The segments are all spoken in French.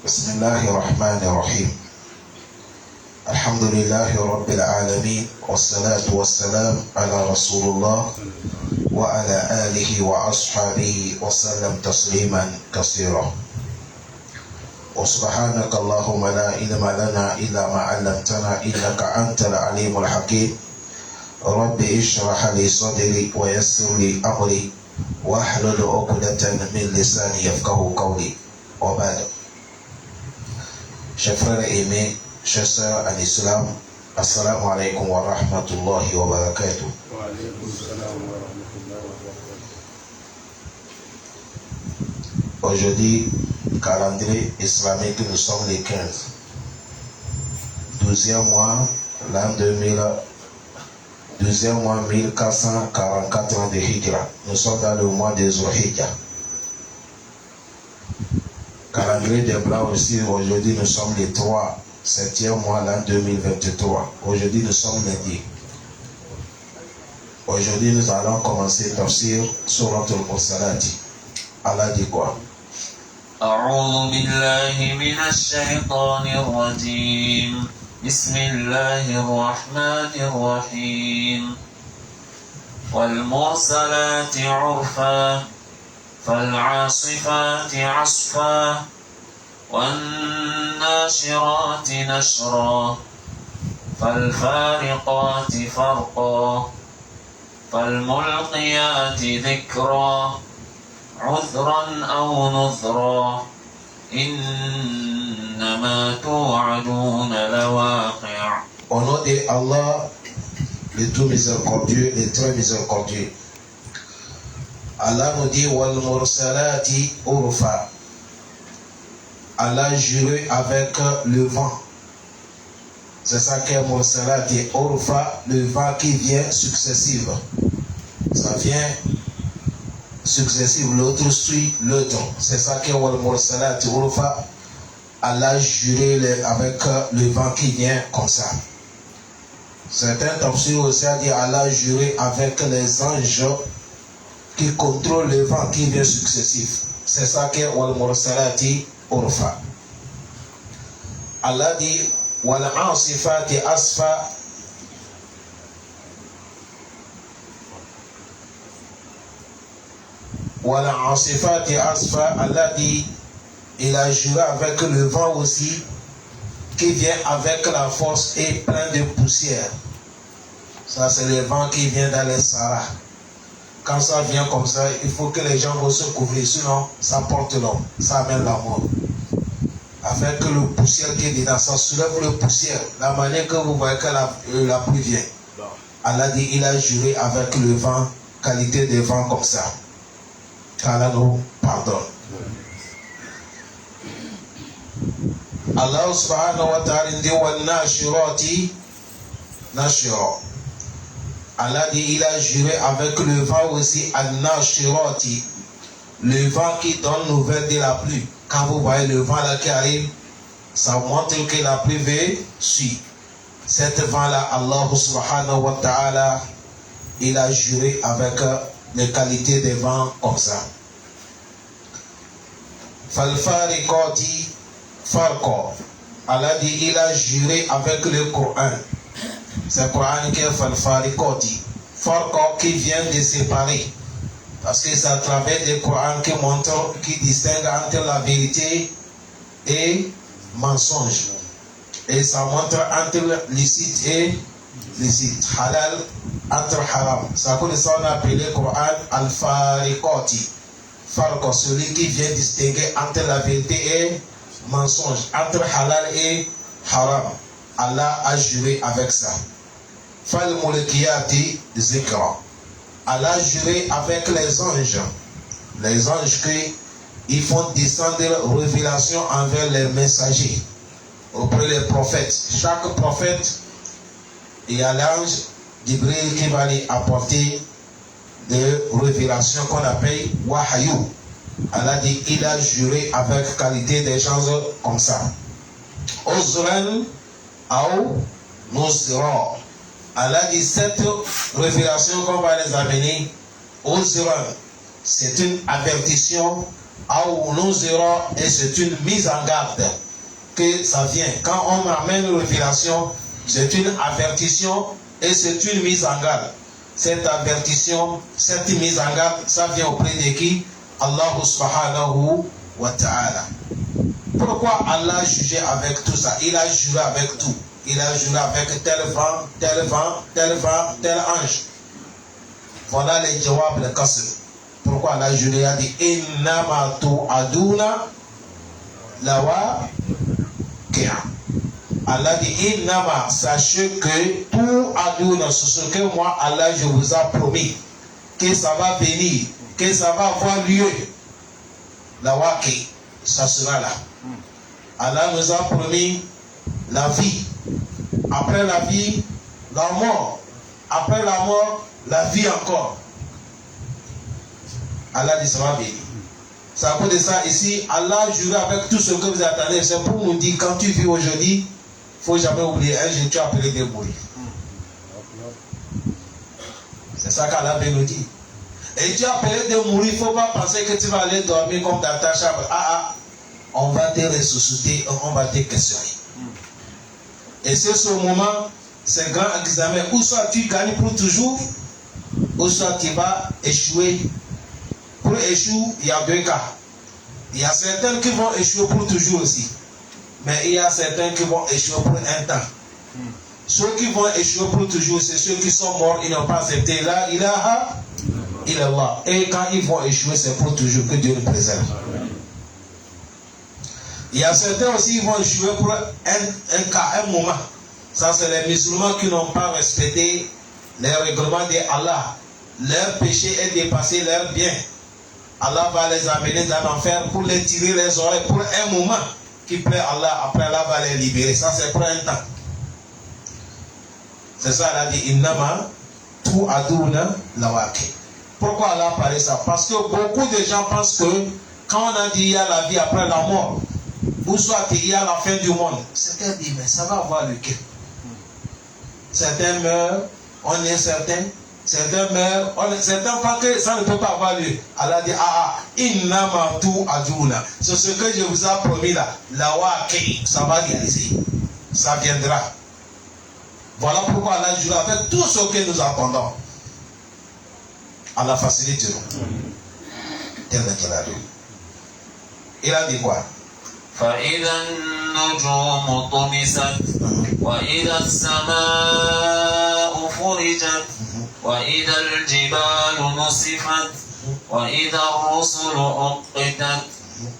بسم الله الرحمن الرحيم الحمد لله رب العالمين والصلاة والسلام على رسول الله وعلى آله وأصحابه وسلم تسليما كثيرا وسبحانك اللهم لا علم لنا إلا ما علمتنا إنك أنت العليم الحكيم رب اشرح لي صدري ويسر لي أمري واحلل عقدة من لساني يفقهوا قولي وبعد. Chers frères aimés, chers sœurs en islam, assalamu alaikum wa rahmatullahi wa barakatuh. Aujourd'hui, calendrier islamique, nous sommes les 15. 12e mois, l'an 2000, 12e mois 1444 ans de Hijra. Nous sommes dans le mois de Zulhijja. Calendrier des Blancs aussi, aujourd'hui nous sommes les 3, 7e mois, l'an 2023. Aujourd'hui nous sommes lundi. Aujourd'hui nous allons commencer tafsir sur notre Mursalati. Allah dit quoi? أعوذ بالله من الشيطان الرجيم بسم الله الرحمن الرحيم والمرسلات عرفا فالعاصفات عصفا والناشرات نشرا فالفارقات فرقا فالملقيات ذكرا عذرا أو نذرا إنما توعدون لواقع. Au nom de Allah, le tout miséricordieux, le très miséricordieux. Allah nous dit wal mursalati urfa. Allah juré avec le vent. C'est ça qu'est mursalati urfa, le vent qui vient successif. Ça vient successif, l'autre suit l'autre. C'est ça qu'est wal mursalati urfa. Allah juré avec le vent qui vient comme ça. Certains tafsirs aussi a dit Allah juré avec les anges qui contrôle le vent qui vient successif. C'est ça qu'est wal mursalati urfa. Allah dit wal asifati asfa. Wal asifati asfa. Allah dit il a juré avec le vent aussi qui vient avec la force et plein de poussière. Ça c'est le vent qui vient dans les Sahara. Quand ça vient comme ça, il faut que les gens vont se couvrir, sinon ça porte l'homme, ça amène la mort. Avec le poussière qui est dedans, ça soulève le poussière. La manière que vous voyez que la pluie vient. Allah dit, il a juré avec le vent, qualité de vent comme ça. qu'Allah nous pardonne. Allah subhanahu wa ta'ala dit wal nashirati nashira. Allah dit il a juré avec le vent aussi al nashirati, le vent qui donne nouvelle de la pluie. Quand vous voyez le vent là qui arrive, ça montre que la pluie va suivre. Cet vent là, Allah subhanahu wa ta'ala, il a juré avec les qualités des vents comme ça. Falfarikoti farko. Allah dit il a juré avec le Coran. C'est le Coran qui est falfarikoti. Farko qui vient de séparer. Parce que c'est à travers le Coran qui montre, qui distingue entre la vérité et mensonge. Et ça montre entre licite et licite. Halal entre haram. C'est pour ça qu'on a appelé le Coran al-Farikoti. Farko, celui qui vient distinguer entre la vérité et mensonge, entre halal et haram. Allah a juré avec ça. Fal mulkiyati zikra. Allah a juré avec les anges. Les anges qui font descendre révélation envers les messagers, auprès des prophètes. Chaque prophète, il y a l'ange Jibril qui va lui apporter des révélations qu'on appelle Wahayu. Allah dit il a juré avec qualité des choses comme ça. Uzran ou Nusra. Allah dit cette révélation qu'on va les amener, Uzran, c'est une avertition Aou nuzira, et c'est une mise en garde que ça vient. Quand on amène une révélation, c'est une avertition et c'est une mise en garde. Cette avertition, cette mise en garde, ça vient auprès de qui? Allah subhanahu wa ta'ala. Pourquoi Allah jugeait avec tout ça? Il a juré avec tout. Il a juré avec tel vent, tel vent, tel vent, tel ange. Voilà les jawab, le qasr. Pourquoi Allah a juré? Il a dit innama tu'aduna lawa kia. Allah dit innama, sachez que tout aduna, ce que moi Allah je vous ai promis, que ça va venir, que ça va avoir lieu. Lawa ki, ça sera là. Allah nous a promis la vie. Après la vie, la mort. Après la mort, la vie encore. Allah dit ça va venir. C'est à cause de ça ici, Allah jure avec tout ce que vous attendez. C'est pour nous dire, quand tu vis aujourd'hui, il ne faut jamais oublier, un jour tu as appelé de mourir. C'est ça qu'Allah veut nous dire. Et tu as appelé de mourir, il ne faut pas penser que tu vas aller dormir comme dans ta chambre. On va te ressusciter, on va te questionner. Et c'est ce moment, c'est un grand examen. Ou soit tu gagnes pour toujours, ou soit tu vas échouer. Pour échouer, il y a deux cas. Il y a certains qui vont échouer pour toujours aussi. Mais il y a certains qui vont échouer pour un temps. Ceux qui vont échouer pour toujours, c'est ceux qui sont morts, ils n'ont pas accepté la ilaha illallah. Et quand ils vont échouer, c'est pour toujours, que Dieu nous préserve. Il y a certains aussi qui vont échouer pour un cas, un moment. Ça, c'est les musulmans qui n'ont pas respecté les règlements d'Allah. Leur péché est dépassé, leur bien. Allah va les amener dans l'enfer pour les tirer les oreilles pour un moment qui plaît à Allah. Après, Allah va les libérer. Ça, c'est pour un temps. C'est ça, Allah dit innama tu aduna lawaki. Pourquoi Allah parlait ça? Parce que beaucoup de gens pensent que quand on a dit il y a la vie après la mort, ou soit il y a la fin du monde, certains disent mais ça va avoir lequel? Certains meurent, on est certain. Certains meurent, certains pensent que ça ne peut pas avoir lieu. Allah dit innama tu aduna. C'est ce que je vous ai promis là. Lawaki, ça va réaliser. Ça viendra. Voilà pourquoi Allah jure avec tout ce que nous attendons. Allah facilite nous. Il a dit quoi? فإذا النجوم طمست وإذا السماء فرجت وإذا الجبال نصفت وإذا الرسل أقتت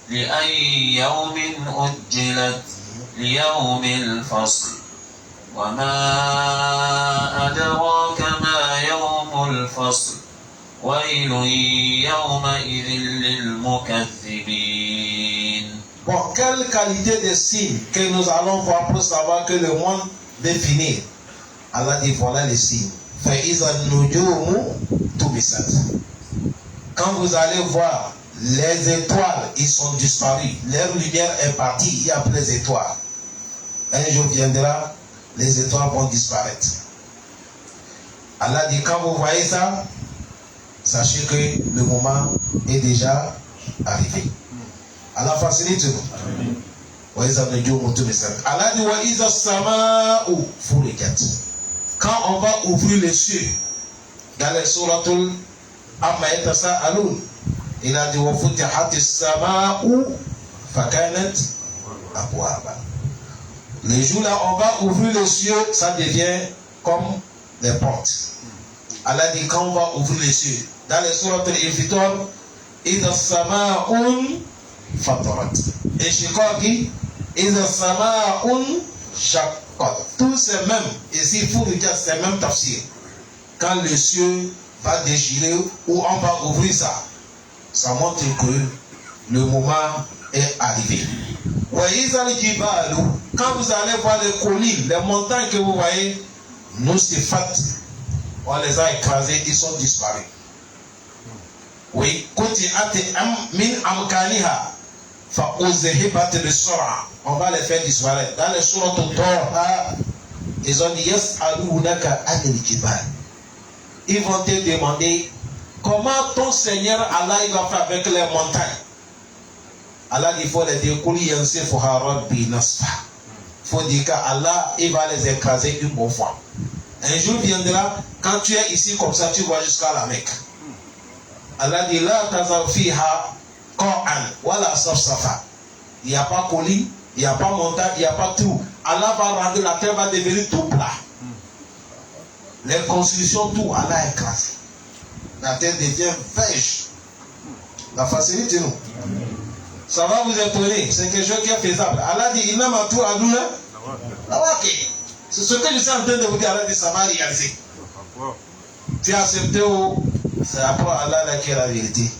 لأي يوم أجلت ليوم الفصل وما أدراك ما يوم الفصل ويل يومئذ للمكذبين. Bon, quelle qualité de signe que nous allons voir pour savoir que le monde va finir? Allah dit voilà les signes. Quand vous allez voir les étoiles, ils sont disparus. Leur lumière est partie, il n'y a plus les étoiles. Un jour viendra, les étoiles vont disparaître. Allah dit quand vous voyez ça, sachez que le moment est déjà arrivé. Allah facilite nous. Allah dit wa iza sama'u furikat. Quand on va ouvrir les cieux, dans les suratul amma yatasaalun, il a dit wa futihatis sama'u fakanat abwaba. Les jours là, on va ouvrir les cieux, ça devient comme des portes. Allah dit quand on va ouvrir les cieux, dans les suratul infitor, iza sama'un fatarat. Et Shikoki, Iza Sama'un Shaqqat. Tous ces mêmes, ici il faut dire ces mêmes tafsir. Quand le ciel va déchirer ou on va ouvrir ça, ça montre que le moment est arrivé. Wa Iza al-Jibalu, quand vous allez voir les collines, les montagnes que vous voyez, nous c'est fat, on les a écrasés, ils sont disparus. Oui, Kuti ate min amkaniha. On va les faire disparaître. Dans les sourates Torah, ils ont dit ils vont te demander comment ton Seigneur Allah il va faire avec les montagnes. Allah il faut les dire Kuli yansifuha rabbi nasfa. Faut dire qu'Allah il va les écraser une bonne fois. Un jour viendra, quand tu es ici comme ça, tu vas jusqu'à la Mecque. Allah dit la tazar fiha qa'an wala safsafa. Il n'y a pas colline, il n'y a pas montagne, il n'y a pas trou. Allah va rendre la terre, va devenir tout plat. Les constructions, tout, Allah écrase. La terre devient vêche. La facilité, nous. Ça va vous étonner. C'est quelque chose qui est faisable. Allah dit, il n'a pas tout à nous. C'est ce que je suis en train de vous dire. Allah dit, ça va réaliser. Tu as accepté ou c'est après Allah qui est la vérité.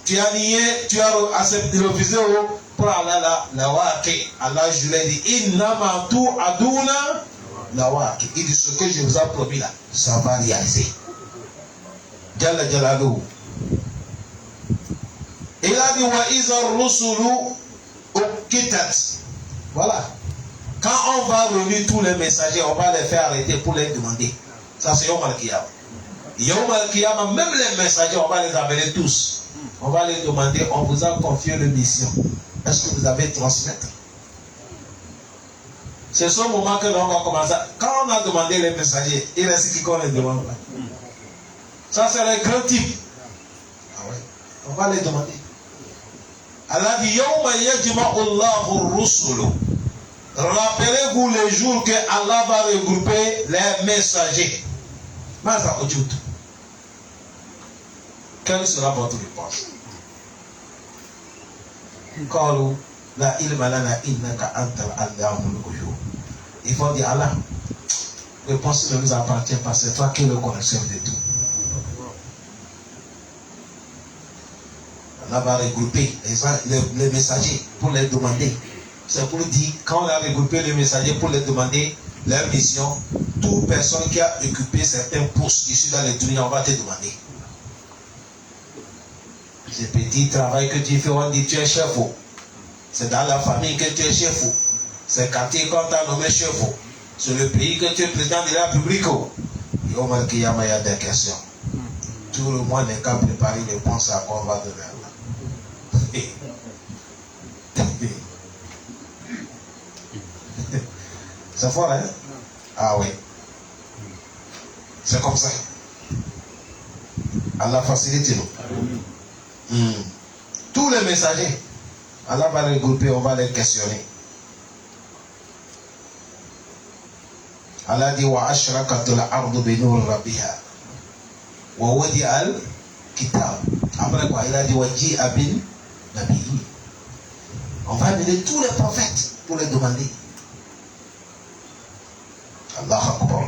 Tu as nié, tu as accepté le visé ou pour Allah la waki. Allah je l'ai dit, il n'a pas tout à nous. La waki. Il dit, ce que je vous ai promis là, ça va réaliser. Jalla Jalalou. Il a dit wa izar rusulu ukitat. Voilà. Quand on va réunir tous les messagers, on va les faire arrêter pour les demander. Ça c'est Yom Al-Qiyam. Yom Al-Qiyam, même les messagers, on va les amener tous. On va les demander, on vous a confié une mission. Est-ce que vous avez transmettre? C'est ce moment que l'on va commencer. Quand on a demandé les messagers, il reste qui qu'on les demande. Ça c'est le grand type. Ah ouais. On va les demander. Allah dit Yawma yajma'u Allahu ar-rusulu. Rappelez-vous les jours que Allah va regrouper les messagers. Maza Ojout. Quelle sera votre réponse? Qalu la ilma lana innaka antal allamul ghuyub. Il faut dire Allah. Réponse ne nous appartient pas, c'est toi qui es le connaisseur de tout. Allah va regrouper les messagers pour les demander. C'est pour dire, quand on a regroupé les messagers pour les demander leur mission, toute personne qui a occupé certains postes ici dans les dunya, on va te demander. Ce petit travail que tu fais, on dit tu es chef. C'est dans la famille que tu es chef. C'est quartier qu'on t'a nommé chef. C'est le pays que tu es président de la République. Il y a des questions. Tout le monde n'est qu'à préparer les réponses à quoi on va donner. C'est fort, hein? Ah oui. C'est comme ça. Allah facilite nous. Tous les messagers, Allah va les regrouper, on va les questionner. Allah dit wa ashraqatul ardu bi nur rabbiha wa wadi'a al kitab. Après quoi, il a dit wa ji'a bin nabiyyi. On va amener tous les prophètes pour les demander. Allah Akbar.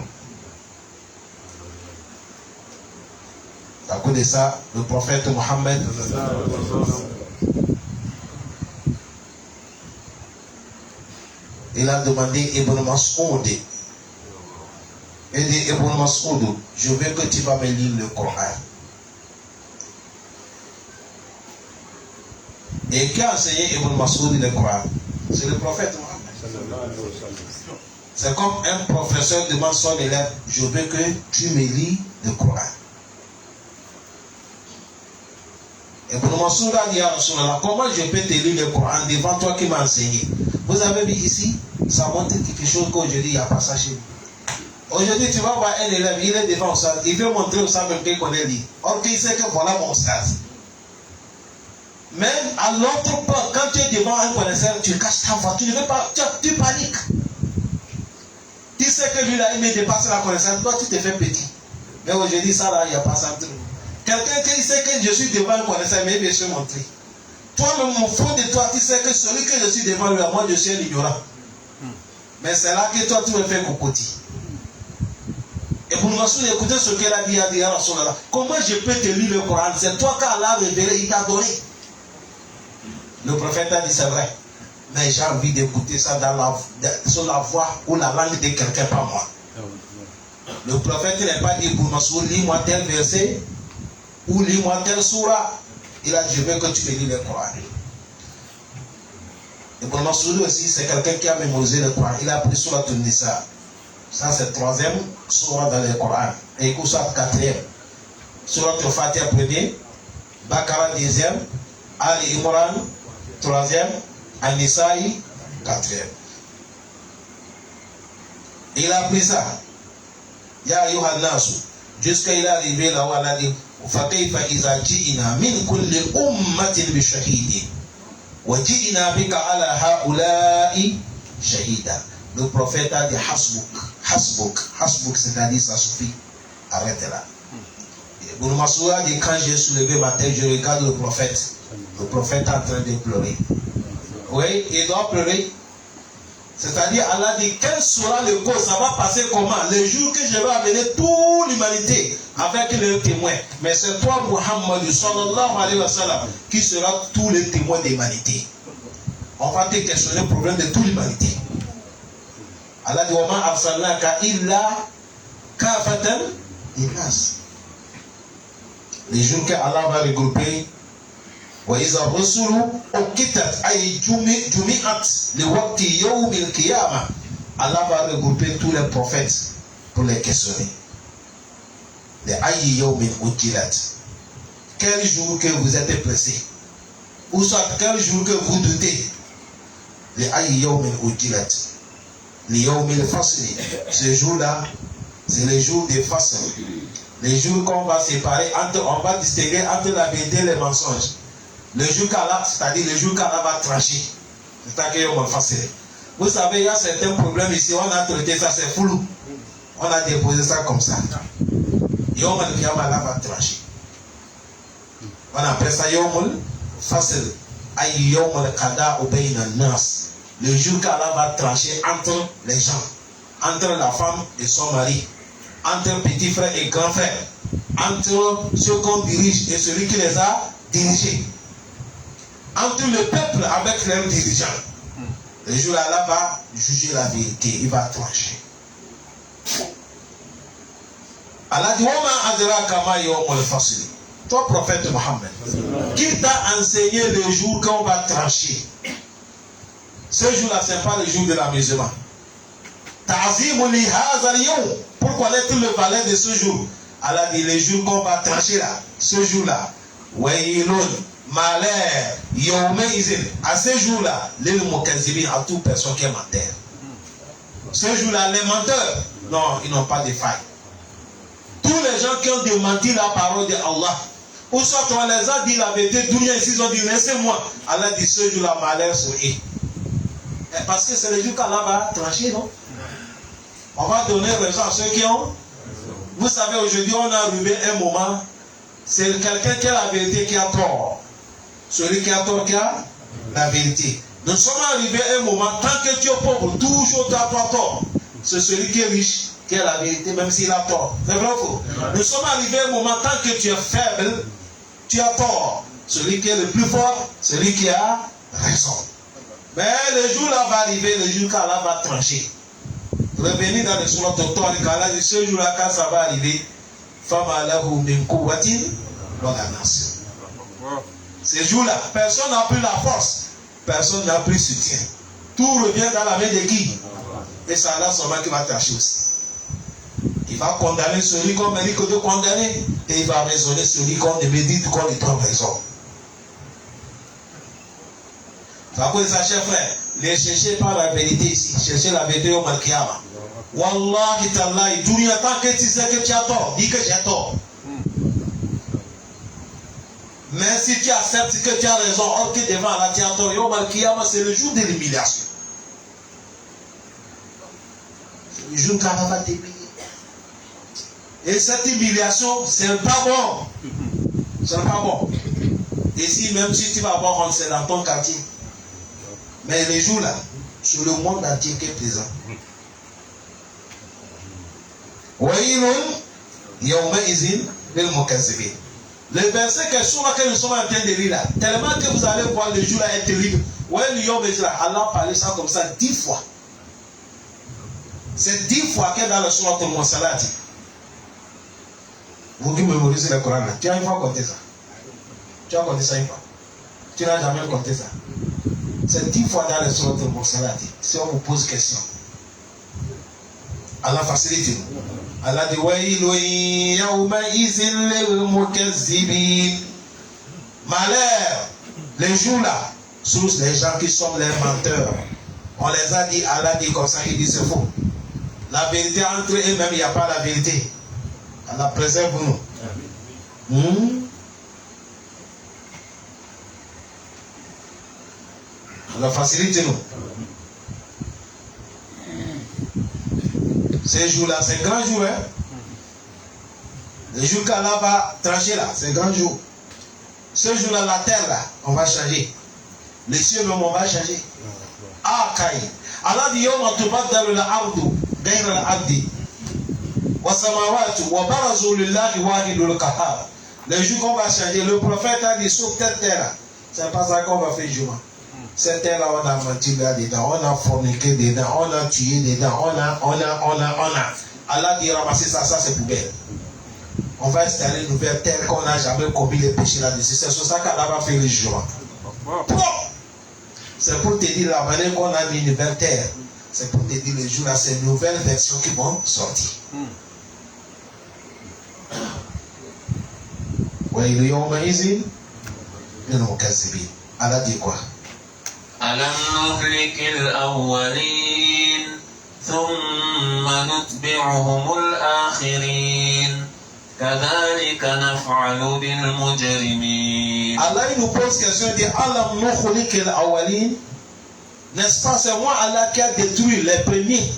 À cause de ça, le prophète Mohammed il a demandé Ibn Mas'oud. Il dit Ibn Mas'oud, je veux que tu vas me lire le Coran. Et qui a enseigné Ibn Mas'oud le Coran? C'est le prophète Mohammed. C'est comme un professeur demande son élève, je veux que tu me lis le Coran. Et Ibn Mas'oud a dit à Rasulallah, comment je peux te lire le Coran devant toi qui m'as enseigné? Vous avez vu ici, ça montre quelque chose qu'aujourd'hui il n'y a pas ça chez nous. Aujourd'hui tu vas voir un élève, il est devant ça, il veut montrer au stade même qu'il connaît lire. Or qu'il sait que voilà mon stade. Même à l'autre part, quand tu es devant un connaisseur, tu caches ta voix, tu ne veux pas, tu paniques. Tu sais que lui là, il me dépasse la connaissance, toi tu te fais petit. Mais aujourd'hui, ça là, il n'y a pas ça. Quelqu'un qui sait que je suis devant un connaisseur, mais il veut se montrer. Toi-même, au fond de toi, tu sais que celui que je suis devant lui, moi je suis un ignorant. Mais c'est là que toi tu me fais cocotti. Et pour nous écouter ce qu'elle a dit à Rasulallah, comment je peux te lire le Coran? C'est toi qu'Allah a révélé, il t'a donné. Le prophète a dit c'est vrai. Mais j'ai envie d'écouter ça sur la voix ou la langue de quelqu'un, pas moi. Le prophète n'a pas dit pour Massoud, lis-moi tel verset ou lis-moi tel surah. Il a dit je veux que tu me lis le Coran. Et pour Massoud aussi, c'est quelqu'un qui a mémorisé le Coran. Il a pris surah Nisa. Ça c'est le troisième surah dans le Coran. Et écoute ça, quatrième. Surah Al-Fatiha premier, Bakara deuxième, Ali Imran troisième, An-Nisa'i, quatrième. Il a pris ça. Ya ayyuhan nasu. Jusqu'à il est arrivé là où Allah dit فَكَيْفَ إِذَا جِئْنَا مِنْ كُلِّ أُمَّةٍ بِشَهِيدٍ وَجِئْنَا بِكَ عَلَى هَؤُلَاءِ شَهِيدًا. Le prophète a dit Hasbuk, c'est-à-dire ça suffit. Arrête là. Ibn Mas'ud a dit quand j'ai soulevé ma tête, je regarde le prophète. Le prophète est en train de pleurer. Oui, il doit pleurer. C'est-à-dire, Allah dit, quel sera le cause? Ça va passer comment? Le jour que je vais amener toute l'humanité avec les témoins. Mais c'est toi, Muhammad, sallallahu alayhi wa sallam, qui sera tous les témoins de l'humanité. On va te questionner le problème de toute l'humanité. Allah dit, Wa ma arsalnaka illa kafatan linnas. Les jours que Allah va regrouper, وإذا الرسل أقتت أي جمعت لوقت يوم القيامة. Allah va regrouper tous les prophètes pour les questionner. Les ayi yawmin ujilat. Quel jour que vous êtes pressés, ou soit quel jour que vous doutez. Les ayi yawmin ujilat. Les yawmil fasli. Ce jour-là, c'est le jour des fasl. Les jours qu'on va séparer entre, on va distinguer entre la vérité et les mensonges. Le jour qu'Allah, c'est-à-dire le jour qu'Allah va trancher. C'est ça que Yom al-Fasl. Vous savez, il y a certains problèmes ici, on a traité ça, c'est flou. On a déposé ça comme ça. Yom al-Qiyamah, Allah va trancher. On appelle ça Yom al-Fasl. Ay Yom al-Qada bayna an-nas. Le jour qu'Allah va trancher entre les gens, entre la femme et son mari, entre petit frère et grand frère, entre ceux qu'on dirige et celui qui les a dirigés, entre le peuple avec leurs dirigeants. Le jour là, Allah va juger la vérité, il va trancher. Allah dit, Wama adraka ma yawmul fasl. Toi, prophète Mohammed, qui t'a enseigné le jour qu'on va trancher? Ce jour-là, ce n'est pas le jour de l'amusement. Ta'zimu li hadha al-yawm. Pourquoi est-ce le valeur de ce jour? Allah dit, le jour qu'on va trancher là, ce jour-là, waylun, malheur, yawma izin. À ce jour-là, lil mukazzibin, à toute personne qui est menteur. Ce jour-là, les menteurs, non, ils n'ont pas de faille. Tous les gens qui ont démenti la parole de Allah, ou soit on les a dit la vérité, dunya ici, ils ont dit laissez-moi. Allah dit ce jour-là, malheur sur eux. Parce que c'est le jour qu'Allah va trancher, non? On va donner raison à ceux qui ont. Vous savez, aujourd'hui, on a arrivé un moment, c'est quelqu'un qui a la vérité qui a tort. Celui qui a tort qui a la vérité. Nous sommes arrivés à un moment, tant que tu es pauvre, toujours tu as tort. C'est celui qui est riche qui a la vérité, même s'il a tort. C'est vrai ou faux? Nous sommes arrivés à un moment, tant que tu es faible, tu as tort. Celui qui est le plus fort, celui qui a raison. Mais le jour là va arriver, le jour qu'Allah va trancher. Revenez dans le surat Totor, qu'Allah dit ce jour là, quand ça va arriver, Fama lahu min quwwatin wala nasir. Ce jour là, personne n'a plus la force, personne n'a plus soutien. Tout revient dans la main de qui? Et c'est Allah seulement qui va trancher aussi. Il va condamner celui qu'on mérite de condamner, et il va raisonner celui qu'on médite qu'on lui donne raison. Ça cause ça, chers frères, ne cherchez pas la vérité ici, cherchez la vérité au Malkiyama. Wallahi tallahi, dunya, tant que tu sais que tu as tort, dis que j'ai tort. Mais si tu acceptes que tu as raison, or que devant Allah tu as tort, au Malkiyama, c'est le jour de l'humiliation. C'est le jour qu'Allah va t'humilier. Et cette humiliation, c'est pas bon. C'est pas bon. Et si même si tu vas avoir honte, c'est dans ton quartier. Mais les jours là, sur le monde entier qui est présent. Le verset que sur lequel nous sommes en train de lire là, tellement que vous allez voir le jour là est terrible. Allah parlait ça comme ça 10 fois. C'est 10 fois qu'il est dans le surat al-Mursalat. Vous qui mémorisez le Coran là, tu as une fois compté ça. Tu as compté ça une fois. Tu n'as jamais compté ça. C'est 10 fois dans le surat al-Mursalat. Si on vous pose question, Allah facilite. Allah dit wailun yawma izin lil mukazzibin. Malheur, les jours là, sur les gens qui sont les menteurs. On les a dit, Allah dit comme ça, il dit c'est faux. La vérité entre eux-mêmes, il n'y a pas la vérité. Allah préserve-nous. Allah facilite-nous. Ces jours-là, c'est un grand jour. Hein? Le jour qu'Allah va trancher là, c'est un grand jour. Ce jour-là, la terre là, on va changer. Les cieux même, on va changer. Ah, Kaï. Allah dit, Yom Atubaddalu al-ardu, Gaïra al-ardi. Wa samawatu, wa barazu lillahi wahidul qahhar. Le jour qu'on va changer, le prophète a dit, sur cette terre là, c'est pas ça qu'on va faire jugement. Cette terre là, on a menti là-dedans, on a forniqué dedans, on a tué dedans, on a. Allah dit, ramasser ça, c'est poubelle. On va installer une nouvelle terre qu'on n'a jamais commis les péchés là-dessus. C'est sur ça qu'Allah va faire le jugement. C'est pour te dire la manière qu'on a mis une nouvelle terre. C'est pour te dire le jour là, c'est une nouvelle version qui vont sortir. Allah dit quoi? ألم نهلك الأولين ثم نتبعهم الآخرين كذلك نفعل بالمجرمين. Allah il nous pose question, il dit Alam nukhliq al-awwalin. N'est-ce pas, c'est moi Allah qui a détruit les premiers,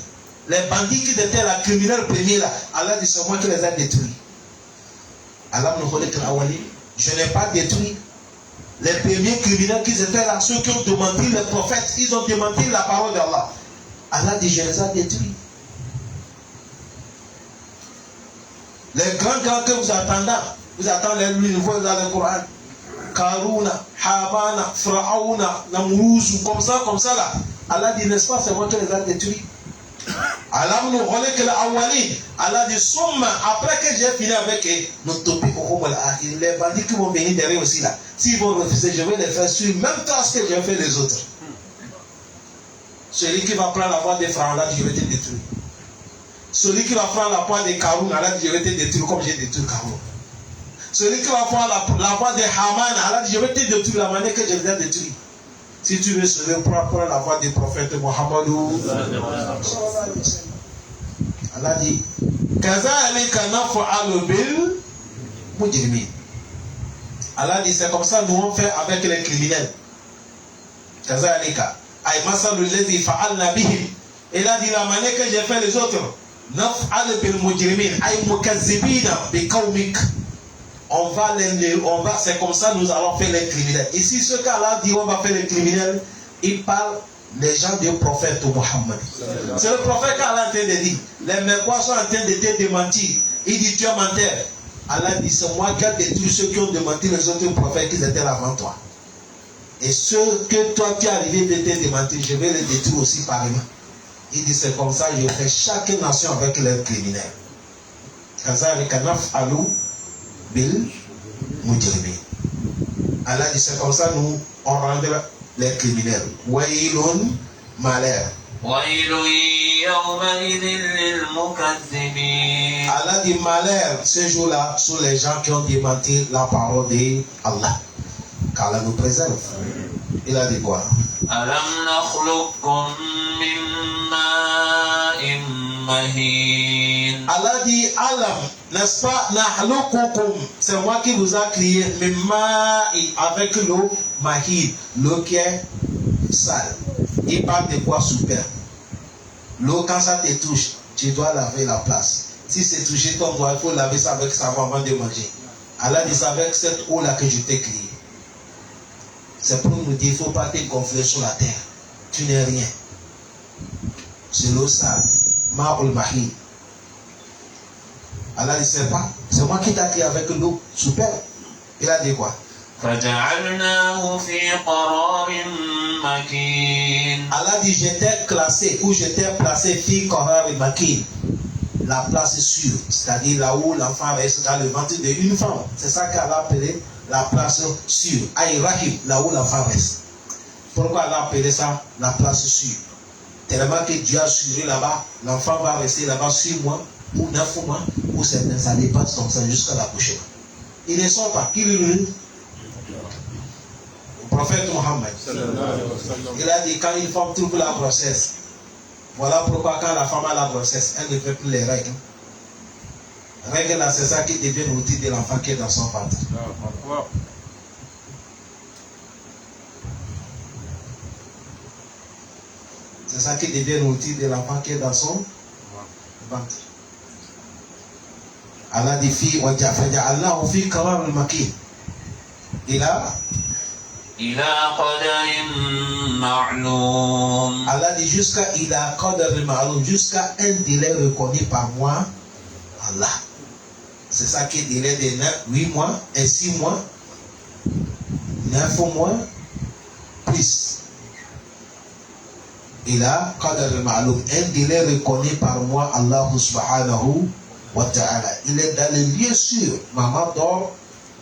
les bandits qui étaient la criminels premiers là. Allah dit c'est moi qui les a détruits. Alam nukhliq al-awwalin. Je n'ai pas détruit les premiers criminels qui étaient là, ceux qui ont démenti les prophètes, ils ont démenti la parole d'Allah. Allah dit je les ai détruits. Les grands que vous attendez les nouveaux dans le Coran. Karuna, Hamana, Pharaona, Namrouz, comme ça là. Allah dit, n'est-ce pas, c'est moi qui les ai détruits. Allah nous relève que l'awali. Allah dit, somme, après que j'ai fini avec eux, nous topons au les bandits qui vont venir derrière aussi là. S'ils vont refuser, je vais les faire suivre, même trace que j'ai fait les autres. Celui qui va prendre la voie des Pharaons, là, je vais te détruire. Celui qui va prendre la voie des Karoun, Allah dit, je vais te détruire comme j'ai détruit Karoun. Celui qui va prendre la voie des Haman, Allah dit, je vais te détruire la manière que je les ai détruits. Si tu veux sauver, prends la voie des prophètes Mohamedou. Allah dit, Allah dit, c'est comme ça nous on fait avec les criminels. Il a dit la manière que j'ai fait les autres. On va, c'est comme ça nous allons faire les criminels. Ici, ce qu'Allah dit, on va faire les criminels, il parle des gens du prophète Mohammed. C'est le prophète qu'Allah est en train de dire. Les Mecquois sont en train de te démentir. Il dit, tu es menteur. Allah dit, c'est moi qui ai détruit ceux qui ont démenti les autres prophètes qui étaient là avant toi. Et ceux que toi qui es arrivé de te démentir, je vais les détruire aussi pareillement. Il dit, c'est comme ça, je fais chaque nation avec leurs criminels. Bil mujrimin. Allah dit c'est comme ça nous on rendra les criminels. Wailun malheur. Wailun yawmaidhin lil mukaththibin. Allah dit malheur ce jour-là sur les gens qui ont démenti la parole d'Allah. Qu'Allah nous préserve. Il a dit quoi? Alam nakhluqkum min ma'in mahin. Allah dit Alam, n'est-ce pas? Nahluqukum, c'est moi qui vous a créé min ma'i, avec l'eau mahid, l'eau qui est sale. Il parle de quoi super. L'eau quand ça te touche, tu dois laver la place. Si c'est touché ton doigt, il faut laver ça avec savon avant de manger. Allah dit c'est avec cette eau là que je t'ai créé. C'est pour nous dire, il ne faut pas te gonfler sur la terre. Tu n'es rien. C'est l'eau sale. Ma'ul mahid. Allah ne sait pas. C'est moi qui t'ai créé avec l'eau. Super. Il a dit quoi? فَجَعَلْنَاهُ فِي قَرَارٍ مَكِينٍ. Allah dit, j'étais classé ou j'étais placé fi qarar makin. La place sûre. C'est-à-dire là où l'enfant reste dans le ventre d'une femme. C'est ça qu'Allah a appelé la place sûre. Aïrahim, là où l'enfant reste. Pourquoi Allah a appelé ça la place sûre? Tellement que Dieu a assuré là-bas, l'enfant va rester là-bas 6 mois, ou 9 mois, ou certains, ça dépasse comme ça jusqu'à l'accouchement. Il ne sort pas. Qui le prophète Mohammed. Il a dit quand une femme trouve la grossesse, voilà pourquoi quand la femme a la grossesse, elle ne fait plus les règles. Règles là, c'est ça qui devient l'outil de l'enfant qui est dans son ventre. C'est ça qui devient l'outil de l'enfant qui est dans son ventre. Allah dit fi wa ja'alnahu fi qarar al-makin. Ila qadarin ma'lum. Allah dit jusqu'à ila qadarin ma'lum, jusqu'à un délai reconnu par moi, Allah. C'est ça qui est délai de 8 mois et 6 mois, 9 mois, plus. Ila qadarin ma'lum, un délai reconnu par moi, Allah subhanahu wa ta'ala. Il est dans les lieux sûrs. Maman dort,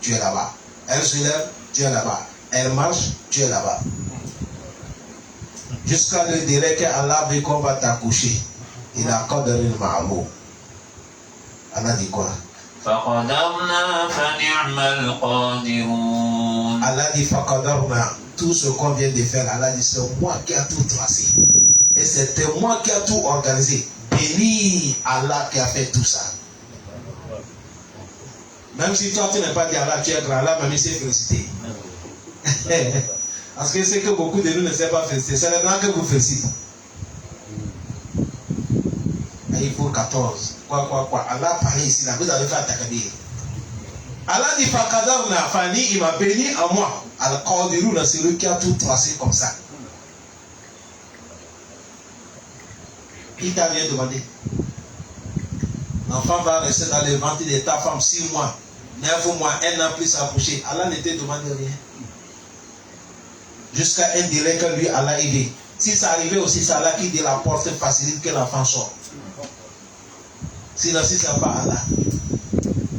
tu es là-bas. Elle se lève, tu es là-bas. Elle marche, tu es là-bas. Jusqu'à le délai que Allah veut qu'on va t'accoucher. Il a qadarin ma'lum. Allah dit quoi? فَقَدَرْنَا فَنِعْمَ الْقَادِرُونَ. Allah dit faqadarna. Tout ce qu'on vient de faire, Allah dit c'est moi qui a tout tracé. Et c'était moi qui a tout organisé. Béni Allah qui a fait tout ça. Même si toi tu n'es pas dit Allah, tu es grand, Allah m'a mis ses félicités. Parce que c'est que beaucoup de nous ne savent pas féliciter. C'est le blanc que vous félicitez. Il faut 14. Quoi. Allah parlait ici, là, vous avez fait Takabir. Allah dit Fakadarna, Fani, il m'a béni à moi. Al-Qadirou, c'est lui qui a tout tracé comme ça. Il t'a bien demandé. L'enfant va rester dans le ventre de ta femme 6 mois, 9 mois, 1 an plus accouché. Allah ne te demande rien. Jusqu'à un délai que lui, Allah aidé. Si ça arrivait aussi, c'est Allah qui dit la porte facilite que l'enfant sort. Sinon, si ce n'est pas Allah.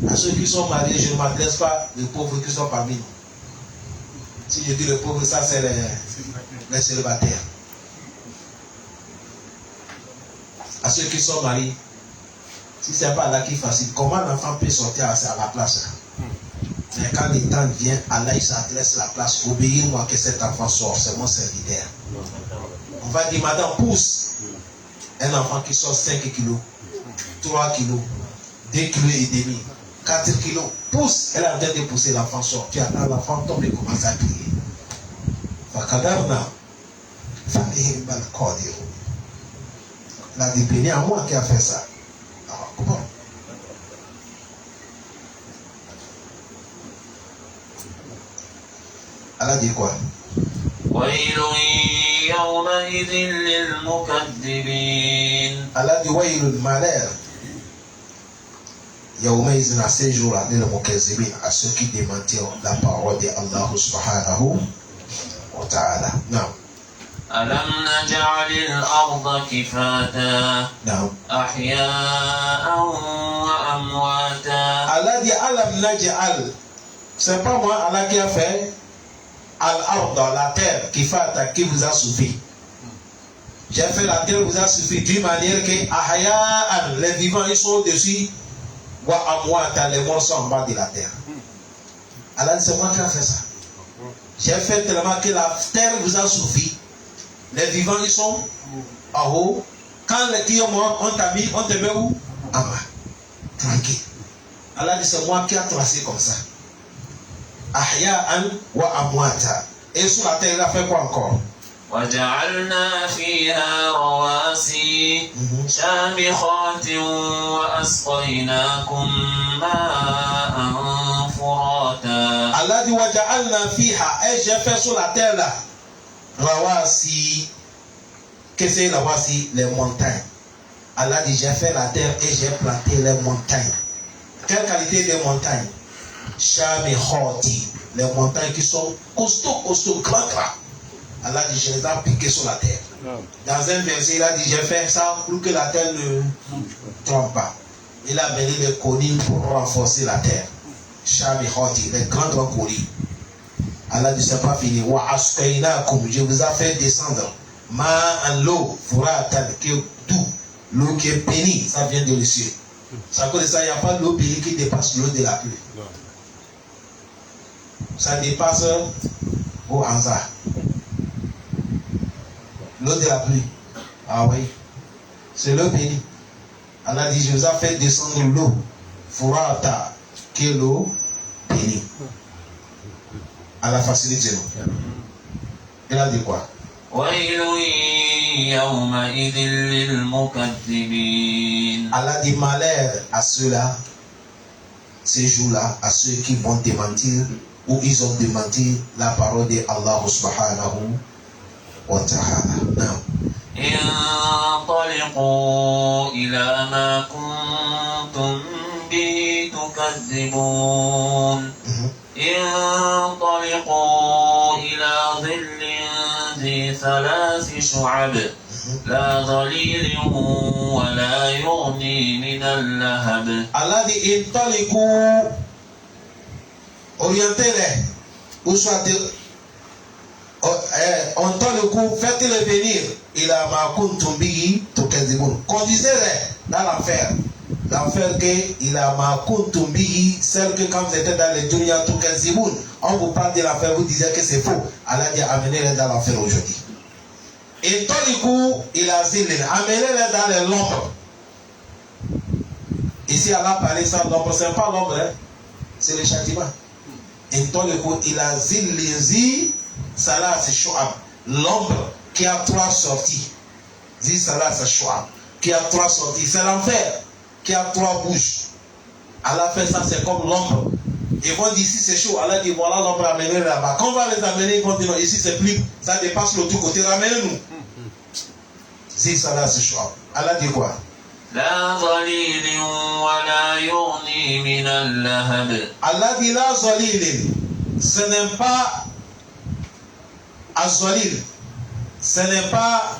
À ceux qui sont mariés, je ne m'adresse pas aux pauvres qui sont parmi nous. Si je dis les pauvres, ça c'est les célibataires. À ceux qui sont mariés, si ce n'est pas Allah qui facilite, comment l'enfant peut sortir à la place là? Mais quand le temps vient, Allah il s'adresse à la place. Obéis-moi que cet enfant sort, c'est mon serviteur. On va dire, madame, pousse. Un enfant qui sort 5 kilos, 3 kilos, 2 kilos et demi, 4 kilos, pousse. Elle a en train de pousser, l'enfant sort. Tu attends, l'enfant tombe et commence à crier. La dépendance à moi qui a fait ça. Alors, comment? Allah dit quoi? Allah dit wailun malheur. Yawmaizin, à ces jours-là, à ceux qui démentiront la parole de Allah subhanahu wa ta'ala. Non. أَلَمْ نَجْعَلِ الْأَرْضَ كِفَاتًا أَحْيَاءً وَأَمْوَاتًا. Allah dit Alam Naj'al. C'est pas moi Allah qui a fait Al-Ard, la terre, qui vous a suffi. J'ai fait la terre, vous a suffi d'une manière que Ahya'an, les vivants ils sont dessus, wa amwata, les morts sont en bas de la terre. Allah dit c'est moi qui a fait ça. J'ai fait tellement que la terre vous a suffi. Les vivants ils sont en haut. Quand les qui ont mort, on t'a mis, on te met où? En bas. Tranquille. Allah dit c'est moi qui a tracé comme ça. Ahya'an wa amwata. Et sur la terre il a fait quoi encore? وَجَعَلْنَا فِيهَا رَوَاسِيَ شَامِخَاتٍ وَأَسْقَيْنَاكُم مَّاءً فُرَاتًا. Allah dit وَجَعَلْنَا فِيهَا. Et j'ai fait sur la terre là Rawasi. Qu'est-ce que c'est Rawasi? Les montagnes. Allah dit j'ai fait la terre et j'ai planté les montagnes. Quelle qualité des montagnes? Shamikhati. Les montagnes qui sont costauds, grands. Allah dit je les ai piqués sur la terre. Dans un verset il a dit j'ai fait ça pour que la terre ne trompe pas. Il a mené les collines pour renforcer la terre. Shamikhati, les grands collines. Allah dit c'est pas fini. Wa asqaynakum, je vous ai fait descendre ma'an l'eau furatan qui est doux, l'eau qui est bénie, ça vient de ciel. C'est à cause de ça il n'y a pas l'eau bénie qui dépasse l'eau de la pluie. Ça dépasse Ou Anza. L'eau de la pluie. Ah oui. C'est l'eau bénie. Allah dit, je vous ai fait descendre l'eau. Furata, qui est l'eau bénie. Allah facilite nous. Il a dit quoi? Allah dit malheur à ceux-là, ces jours-là, à ceux qui vont démentir ou ils ont démenti la parole de Allah subhanahu wa ta'ala. انطلقوا إلى ما كنتم به تكذبون انطلقوا إلى ظل ذي ثلاث شعب لا ظليل ولا يغني من اللهب. Allah dit انطلقوا, orientez-les, ou soit on tend le coup, faites-les venir. Il a ma kuntumbi to Kazibun. Conduisez-les dans l'enfer. L'enfer que il a ma kuntumbi, celle que quand vous étiez dans les dunya to Kazibun, on vous parle de l'enfer, vous disiez que c'est faux. Allah dit amenez-les dans l'enfer aujourd'hui. Et tend le coup, il a zilin, amenez-les dans les l'ombre. Ici Allah parlait ça, l'ombre, c'est pas l'ombre, hein? C'est le châtiment. Et tend le coup, il a zilin. Salah c'est Shu'ab, l'ombre qui a 3 sorties. Dit Salah c'est Shu'ab, qui a 3 sorties. C'est l'enfer qui a 3 bouches. Allah fait ça, c'est comme l'ombre. Ils vont dire ici c'est chaud. Allah dit voilà l'ombre, amenez là-bas. Quand on va les amener, ils vont dire non, ici c'est plus, ça dépasse l'autre côté, ramenez-nous. Dit Salah c'est Shu'ab. Allah dit quoi? La zalilin wa la yughni min al-lahab. Allah dit la zalilin, ce n'est pas Azolil, ce n'est pas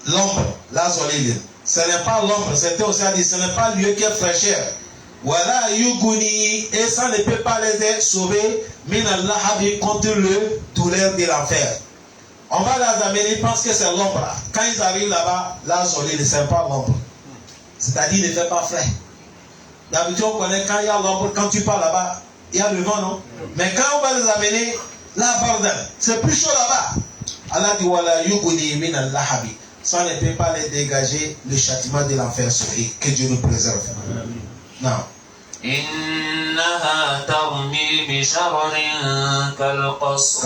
l'ombre, l'azolil, ce n'est pas l'ombre, c'était aussi à dire, ce n'est pas lieu qui est fraîcheur. Voilà, Yuguni, et ça ne peut pas les sauver, Minallahabi contre le douleur de l'enfer. On va les amener, ils pensent que c'est l'ombre. Quand ils arrivent là-bas, l'azolil, ce n'est pas l'ombre. C'est-à-dire, il ne fait pas frais. D'habitude, on connaît quand il y a l'ombre, quand tu pars là-bas, il y a le vent, non? Mais quand on va les amener, là, pardon, c'est plus chaud là-bas. Allah dit voilà, yuguni min al-lahabi. Ça ne peut pas les dégager le châtiment de l'enfer sur eux. Que Dieu nous préserve. Non. إنها ترمي بشرر كالقصر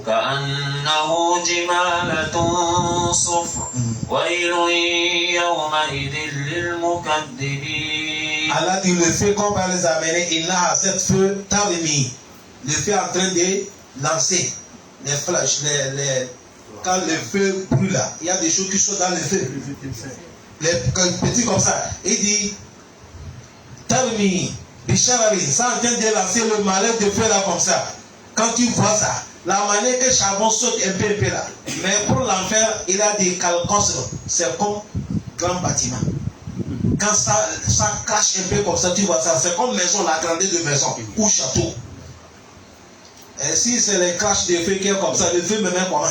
كأنه جمالة صفر ويل يومئذ للمكذبين. Allah dit le feu qu'on va les amener, il a cette feu tarmi. Le feu en train de lancer les flèches, quand le feu brûle là, il y a des choses qui sont dans le feu. Les petits comme ça. Il dit Tarmi, Bicharari, ça en train de lancer le malheur de feu là comme ça. Quand tu vois ça, la manière que le charbon saute un peu là. Mais pour l'enfer, il a des calcosres. C'est comme grand bâtiment. Quand ça crache un peu comme ça, tu vois ça, c'est comme maison, la grandeur de maison ou château. Et si c'est les crash de feu qui est comme ça, le feu me met comment?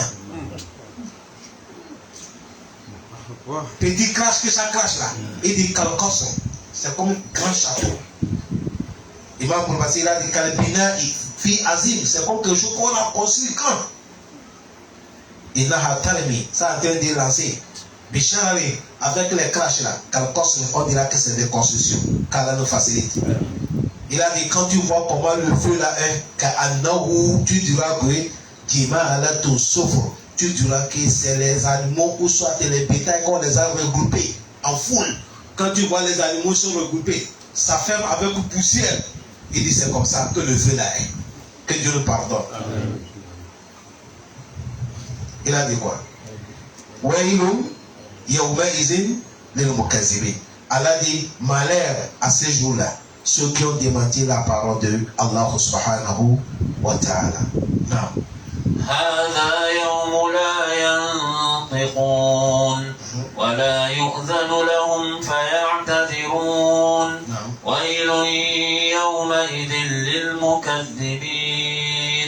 Petit crash que ça crache là, il dit calcos, c'est comme un grand château. Il va pour passer là, il dit calbina, fi azim, c'est comme quelque chose qu'on a construit grand. Il n'a pas terminé, ça a été de lancer. Bichari, avec les crashs là, calcos, on dira que c'est des constructions, car nous facilite. Il a dit, quand tu vois comment le feu là est, tu diras que ton souffre, tu diras que c'est les animaux ou soit les bétails qu'on les a regroupés en foule. Quand tu vois les animaux sont regroupés, ça ferme avec une poussière. Il dit, c'est comme ça que le feu là est. Que Dieu nous pardonne. Amen. Il a dit quoi? Allah dit, malheur à ces jours-là. Ceux qui ont démenti la parole de Allah subhanahu wa ta'ala. Non. هذا يوم لا ينطقون ولا يؤذن لهم فيعتذرون ويل يومئذ للمكذبين.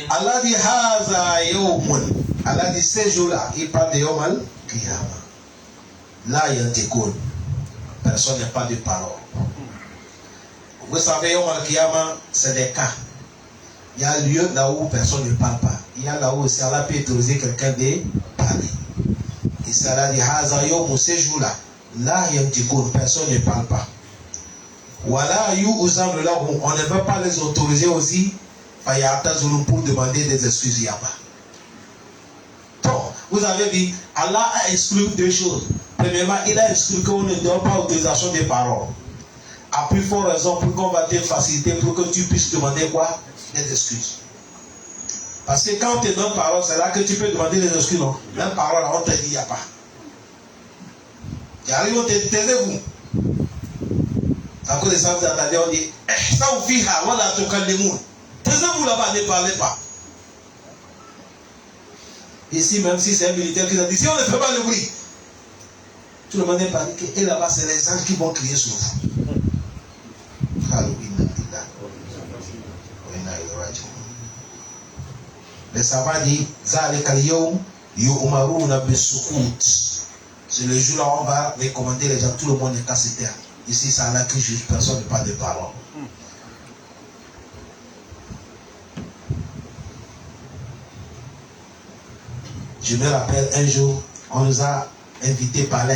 Allah dit هذا يوم. Allah dit ces jours-là, il parle de Yom al-Qiyamah. Là yantiqun. Personne n'a pas de parole. Vous savez, Yom al-Qiyamah, c'est des cas. Il y a un lieu là où personne ne parle pas. Il y a là où aussi Allah peut autoriser quelqu'un de parler. Et ça a dit, ces jours-là, là, personne ne parle pas. Voilà, on ne veut pas les autoriser aussi pour demander des excuses là-bas. Bon, vous avez dit, Allah a exclu deux choses. Premièrement, il a exclu qu'on ne donne pas autorisation des paroles. À plus forte raison pour qu'on va te faciliter pour que tu puisses demander quoi? Des excuses. Parce que quand on te donne parole, c'est là que tu peux demander des excuses, non? Même parole, on te dit, il n'y a pas. Il arrive, on te dit, taisez-vous. À cause de ça, vous attendez, on dit, ça vous fait, voilà, tu calmes les mots. Taisez-vous là-bas, ne parlez pas. Ici, même si c'est un militaire qui a dit, si on ne fait pas le bruit, tout le monde est paniqué. Et là-bas, c'est les anges qui vont crier sur vous. Les savants disent, c'est le jour là on va recommander les gens, tout le monde est cassé terre. Ici, c'est Allah qui juge, personne n'a pas de parole. Je me rappelle un jour, on nous a invités par là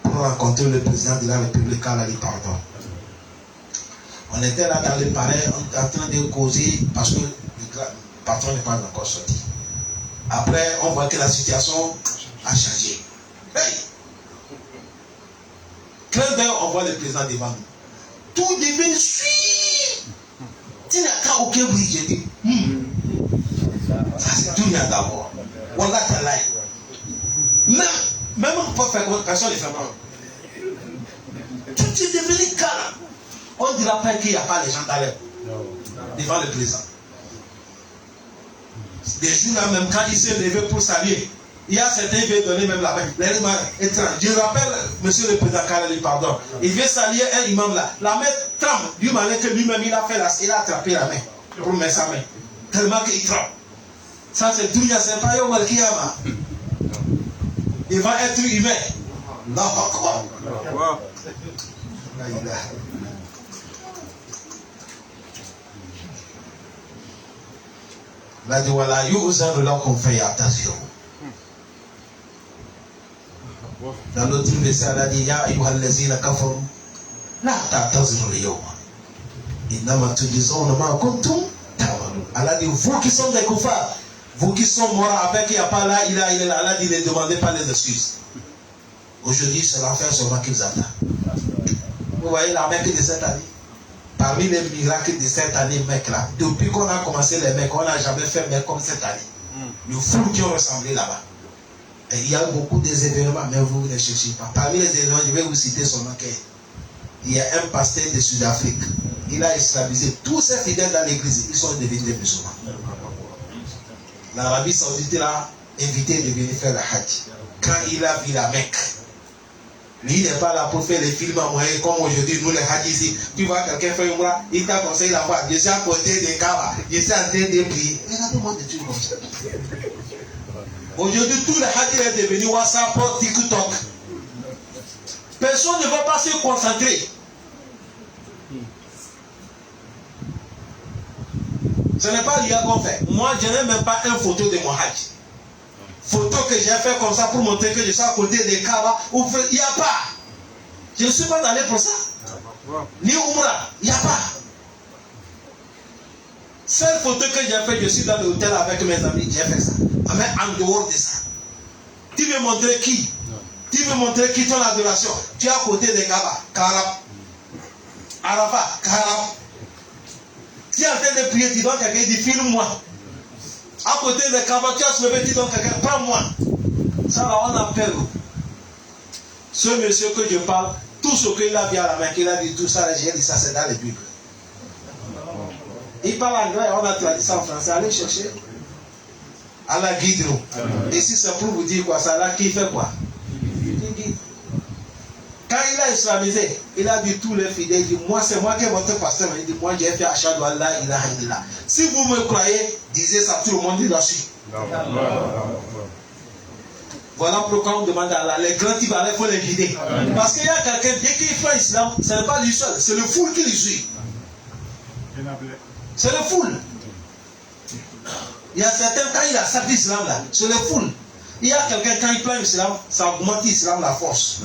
pour rencontrer le président de la République à la pardon. On était là dans le palais, on était en train de causer parce que le patron n'est pas encore sorti. Après, on voit que la situation a changé. Hey! Clin d'œil, on voit le président devant nous. Tout devient suivi. Tu n'as aucun bruit, j'ai dit. Ça c'est tout bien d'abord. Voilà ta life. Même on peut faire personne ne fait pas. Tout est devenu calme. On ne dira pas qu'il n'y a pas les gens d'aller devant le président. Des jours là même quand il s'est levé pour saluer, il y a certains qui veulent donner même la main. Je rappelle, monsieur le président Kalali, pardon, il vient saluer un imam là. La main tremble, du malin que lui-même il a fait il a attrapé la main pour mettre sa main. Tellement qu'il tremble. Ça c'est Dunya, c'est pas Yom Al-Kiyama. Il va être humain. Non, quoi. Là, dit voilà, de là qu'on fait attention. Dans l'autre verset, elle a dit ya ayyuhal lazina kafaru la ta'taziru al-yawma innama tujzauna ma kuntum ta'malun. Elle a dit vous qui sont des koufars, vous qui sont morts avec il n'y a pas là, il a dit ne demandez pas les excuses. Aujourd'hui, c'est l'enfer seulement qu'ils attendent. Vous voyez la Mecque de cette année? Parmi les miracles de cette année, mec là, depuis qu'on a commencé les mecs, on n'a jamais fait mec comme cette année. Le foule qui ont ressemblé là-bas. Et il y a beaucoup d'événements, mais vous ne cherchez pas. Parmi les événements, je vais vous citer seulement qu'il y a un pasteur de Sud-Afrique. Il a islamisé tous ses fidèles dans l'église. Ils sont devenus des musulmans. L'Arabie Saoudite l'a invité de venir faire le Hajj. Quand il a vu la Mecque, lui n'est pas là pour faire les films à moyen comme aujourd'hui, nous les Hajj ici. Tu vois quelqu'un faire une mois, il t'a conseillé la voix. Je suis à côté des Kaaba, je suis en train de prier. Regardez-moi des trucs comme ça. Aujourd'hui, tout le Hajj est devenu WhatsApp, TikTok. Personne ne va pas se concentrer. Ce n'est pas l'IA qu'on fait. Moi, je n'ai même pas une photo de mon Hajj. Photo que j'ai fait comme ça pour montrer que je suis à côté des Kaaba. Il n'y a pas. Je ne suis pas allé pour ça. Ni Umrah, il n'y a pas. Seule photo que j'ai fait, je suis dans l'hôtel avec mes amis, j'ai fait ça. Mais en dehors de ça, tu veux montrer qui? Tu veux montrer qui ton adoration? Tu es à côté des Kaaba, Karab, Arafat, Karab. Tu es en train de prier, tu donnes quelqu'un, dit filme-moi. À côté des Kaaba, tu as soulevé, tu donnes quelqu'un, prends-moi. Ça là, on appelle. Ce monsieur que je parle, tout ce qu'il a vu à la main, qu'il a dit tout ça, j'ai dit ça, c'est dans la Bible. Il parle anglais, on a traduit ça en français. Allez chercher. Allah guide nous. Et si c'est pour vous dire quoi, c'est Allah qui fait quoi? Il guide. Quand il a islamisé, il a dit tous les fidèles, il dit moi c'est moi qui est votre pasteur, il dit moi j'ai fait Ashhadu an la ilaha illallah. Si vous me croyez, disez ça, tout le monde dit là-dessus. Voilà pourquoi on demande à Allah, les grands types, il faut les guider. Parce qu'il y a quelqu'un, dès qu'il fait l'islam, ce n'est pas lui seul, c'est le foule qui le suit. C'est le foule. Il y a certains, quand il accepte l'islam là, c'est le foule. Il y a quelqu'un, quand il prend l'islam, ça augmente l'islam la force.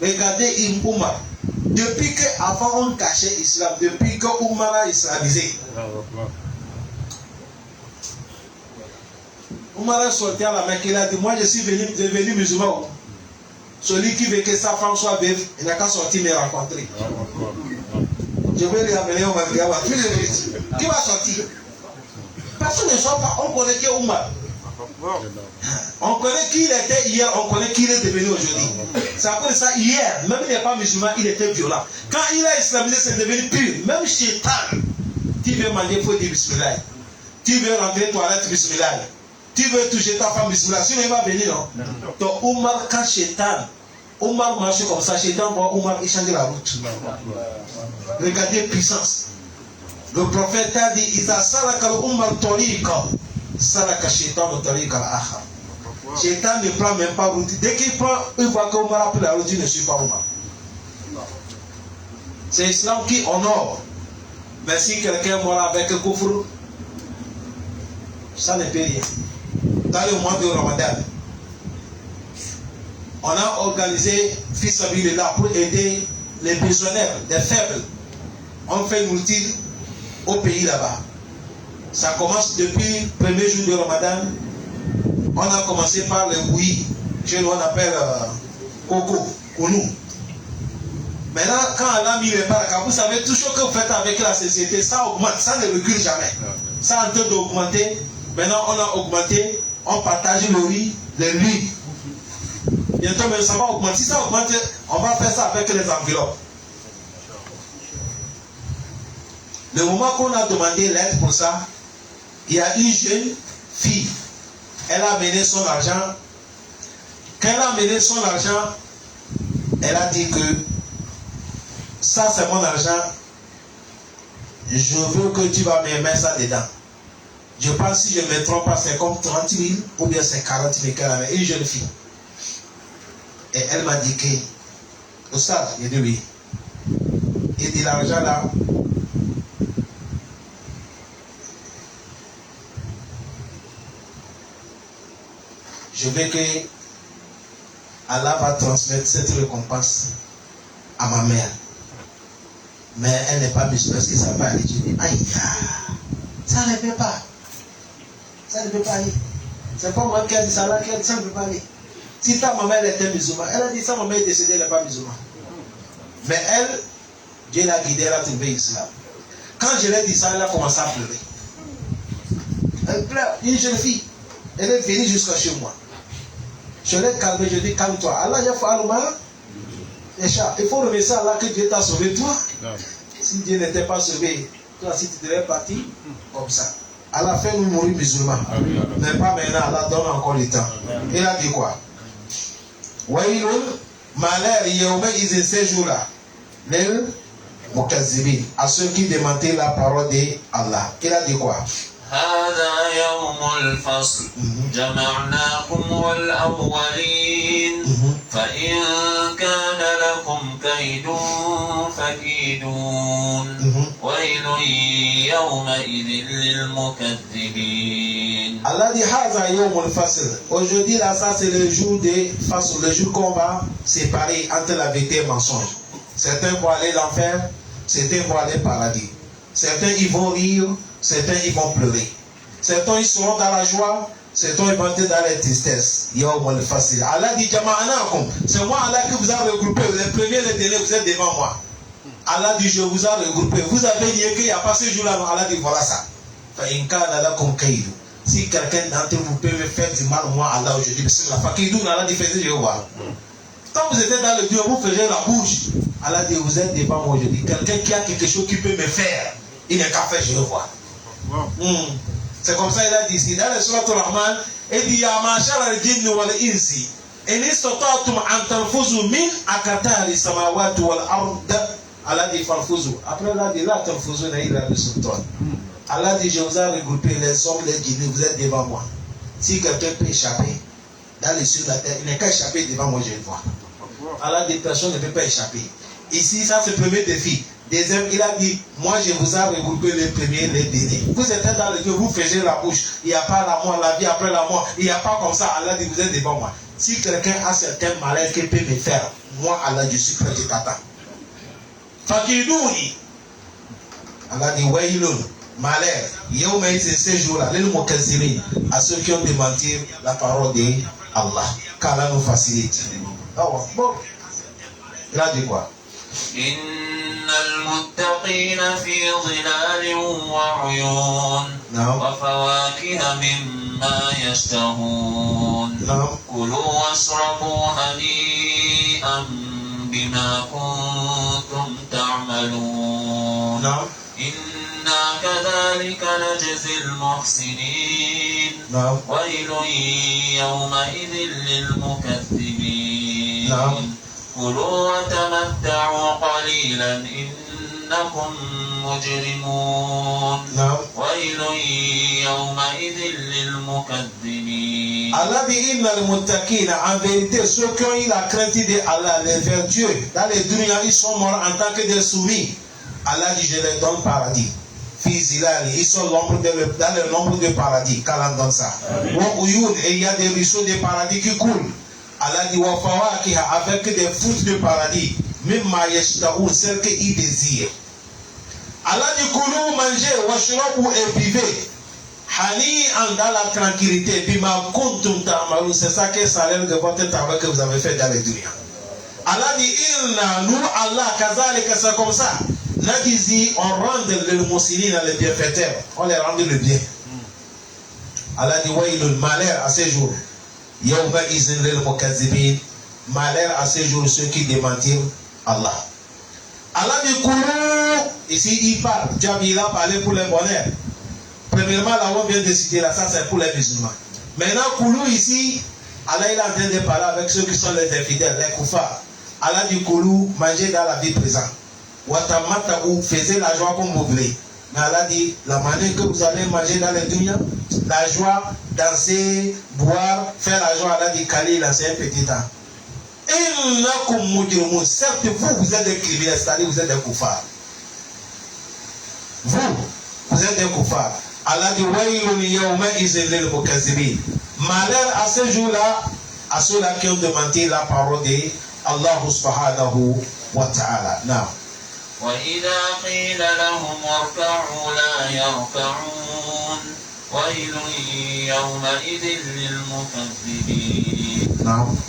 Regardez Ibn Omar. Depuis qu'avant on cachait l'islam, depuis que Omar a islamisé, Omar est sorti à la Mecque, il a dit, moi je suis devenu musulman. Celui qui veut que sa femme soit veuve, il n'a qu'à sortir me rencontrer. Je vais lui amener au Maghreb. Qui va sortir? Personne ne sort pas. On connaît qui est Omar. On connaît qui il était hier, on connaît qui il est devenu aujourd'hui. C'est à cause de ça, hier, même il n'est pas musulman, il était violent. Quand il a islamisé, c'est devenu pur. Même Shaitan, tu veux manger, il faut dire bismillah. Tu veux rentrer toilette, bismillah. Tu veux toucher ta femme, bismillah. Sinon, il va venir, non? Donc, Omar, quand Shaitan, Omar marche comme ça, Shaitan voit Omar, il change la route. Regardez puissance. Le prophète a dit, Isa salaka Omar tariqa, salaka Shaitan tariqa al-akhar. Shaitan ne prend même pas route. Dès qu'il prend, il voit qu'Omar a pris la route, il ne suit pas Omar. C'est l'islam qui honore. Mais si quelqu'un mort avec un kufr, ça ne peut rien. Dans le mois de Ramadan, on a organisé Fils Sabilillah pour aider les prisonniers, les faibles. On fait une outil au pays là-bas. Ça commence depuis le premier jour de Ramadan. On a commencé par le bouilli, que nous on appelle coco, kounou. Maintenant, quand Allah a mis les baraka, vous savez, tout ce que vous faites avec la société, ça augmente, ça ne recule jamais. Ça est en train d'augmenter. Maintenant, on a augmenté, on partage le riz, l'huile. Bientôt, mais ça va augmenter. Si ça augmente, on va faire ça avec les enveloppes. Le moment qu'on a demandé l'aide pour ça, il y a une jeune fille. Elle a amené son argent. Quand elle a amené son argent, elle a dit que ça c'est mon argent. Je veux que tu vas me mettre ça dedans. Je pense si je ne me trompe pas, c'est comme 30 000 ou bien c'est 40 000 qu'elle avait. Une jeune fille. Et elle m'a dit que, ça, il dit oui. Il dit l'argent là. Je veux que Allah va transmettre cette récompense à ma mère. Mais elle n'est pas musulmane, parce que ça va aller. Je dis, aïe, ça ne peut pas. Ça ne peut pas aller. C'est pas moi qui a dit ça là, qui a dit ça ne peut pas aller. Si ta maman elle était musulmane, elle a dit sa maman est décédée, elle n'est pas musulmane. Mais elle, Dieu l'a guidée, elle a trouvé l'islam. Quand je lui ai dit ça, elle a commencé à pleurer. Elle pleure, une jeune fille. Elle est venue jusqu'à chez moi. Je l'ai calmée, je dis calme-toi. Allah, il faut allumer. Il faut remercier Allah que Dieu t'a sauvé toi. Si Dieu n'était pas sauvé, toi si tu devais partir comme ça. Allah fait nous mourir musulmans. Mais pas maintenant, Allah donne encore le temps. Il a dit quoi? Waïloun, malheur, yawma izin ces jours-là. Lel mukazibin. À ceux qui démentaient la parole d'Allah. Il a dit quoi? هذا يوم الفصل جمعناكم والأولين فإن كان لكم كيد فكيدون ويل يومئذ للمكذبين. Allah dit هذا يوم الفصل. Aujourd'hui là, ça c'est le jour des fasl, le jour qu'on va séparer entre la vérité et le mensonge. Certains vont aller l'enfer, certains vont aller au paradis. Certains ils vont rire, certains ils vont pleurer. Certains ils seront dans la joie, certains ils vont être dans la tristesse. Allah dit Jama'anakum. C'est moi Allah qui vous a regroupé. Les premiers, les derniers, vous êtes devant moi. Allah dit je vous ai regroupé. Vous avez dit qu'il n'y a pas ce jour-là. Allah dit voilà ça. Si quelqu'un d'entre vous peut me faire du mal, moi Allah aujourd'hui, Allah dit faisez Jéhovah. Quand vous étiez dans le Dieu, vous faisiez la bouche. Allah dit vous êtes devant moi aujourd'hui. Quelqu'un qui a quelque chose qui peut me faire, il n'est qu'à faire Jéhovah. C'est comme ça il a dit ici. Dans le Surat al-Rahman, il dit Ya ma'ashar al-jinni wal-insi in istata'tum an tanfuzu min aqtari samawati wal-ard. Allah dit fanfuzu. Après Allah dit la tanfuzuna illa bi sultan. Allah dit je vous ai regroupé les hommes, les djinns, vous êtes devant moi. Si quelqu'un peut échapper dans les cieux de la terre, il n'est qu'à échapper devant moi, je le vois. Allah dit personne ne peut pas échapper. Ici, ça c'est le premier défi. Deuxième, il a dit, moi je vous ai regroupé les premiers, les derniers. Vous êtes dans le Dieu, vous faisiez la bouche. Il n'y a pas la mort, la vie après la mort. Il n'y a pas comme ça. Allah dit, vous êtes devant moi. Si quelqu'un a certains malaises qu'il peut me faire, moi Allah, je suis prêt, je t'attends. Fakidouni. Allah dit, waïloun, malheur. Yawma c'est ces jours-là, les moukazzirin, à ceux qui ont démenti la parole d'Allah. Qu'Allah nous facilite. Bon. Il a dit quoi? إن المتقين في ظلال وعيون وفواكه مما يشتهون كلوا واشربوا هنيئا بما كنتم تعملون إنا كذلك نجزي المحسنين ويل يومئذ للمكذبين كلوا وتمتعوا قليلا إنكم مجرمون ويل يومئذ للمكذبين. Allah dit inna al-muttaqina, en vérité ceux qui ont eu la crainte de Allah, les vertueux, dans les dunya ils sont morts en tant que des soumis. Allah dit je les donne paradis. Fizilali, ils sont dans le nombre de paradis. Qu'Allah donne ça. Et il y a des ruisseaux de paradis qui coulent. Allah dit wa fawakiha, avec des fruits de paradis, mimma yashtahu, celles qu'ils désirent. Allah dit koulou, mangez, washrabu et buvez. Hani en dans la tranquillité, bima kuntum ta'malun, c'est ça que salaire de votre travail que vous avez fait dans les dunya. Allah dit inna, nous Allah, kazalika, c'est comme ça. Nadizi, on rend le musulmans les bienfaiteurs, on les rend le bien. Allah dit wailul, malheur à ces jours. Yawma izin lil mukazzibin, malheur à ces jours ceux qui démentirent Allah. Allah dit koulou, ici il parle, il a parlé pour les bonheurs. Premièrement, là on vient de citer là, ça c'est pour les musulmans. Maintenant koulou ici, Allah il est en train de parler avec ceux qui sont les infidèles, les koufars. Allah dit koulou, mangez dans la vie présente. Watamata ou faisez la joie comme vous voulez. Mais Allah dit, la manière que vous allez manger dans les dunya, la joie, danser, boire, faire la joie, Allah dit, Khalil, c'est un petit temps. Innakum mujrimun, certes vous êtes des criminels, c'est-à-dire vous êtes des koufars. Vous êtes des koufars. Allah dit, wailun yawma izin lil mukazzibin. Malheur à ce jour-là, à ceux-là qui ont demandé la parole d'Allah subhanahu wa ta'ala. Now. وإذا قيل لهم اركعوا لا يركعون ويل يومئذ للمكذبين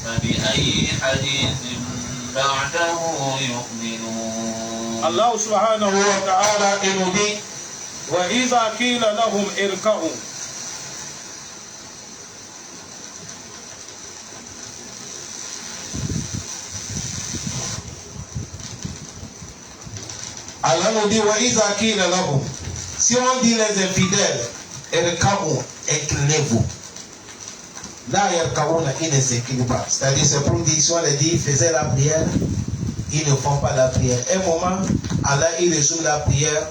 فبأي حديث بعده يؤمنون. الله سبحانه وتعالى nous dit وإذا قيل لهم اركعوا. Allah nous dit wa iza qila lahum, si on dit les infidèles, irka'u, inclinez-vous. Là yarka'una, ils ne s'inclinent pas. C'est-à-dire c'est pour dire, si on les dit faisez la prière, ils ne font pas la prière. Un moment, Allah il résume la prière